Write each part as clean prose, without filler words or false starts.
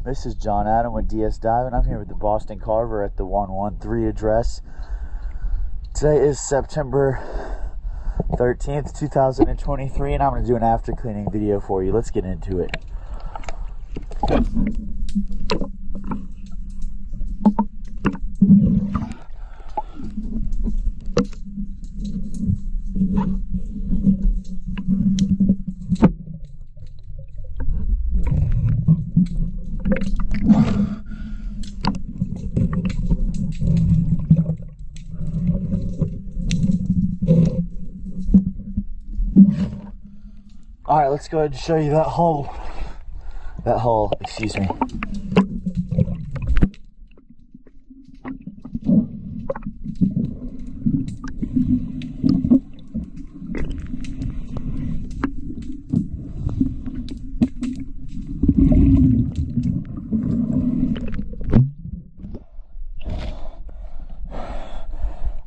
This is John Adam with DS Diving. I'm here with the Boston Carver at the 113 address. Today is September 13th, 2023, and I'm going to do an after cleaning video for you. Let's get into it. Alright, let's go ahead and show you that hole. Excuse me.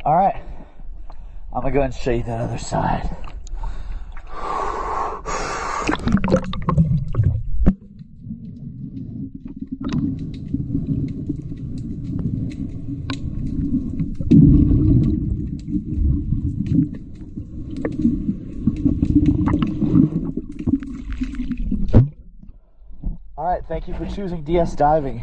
Alright, I'm gonna go ahead and show you that other side. Alright, thank you for choosing DS Diving.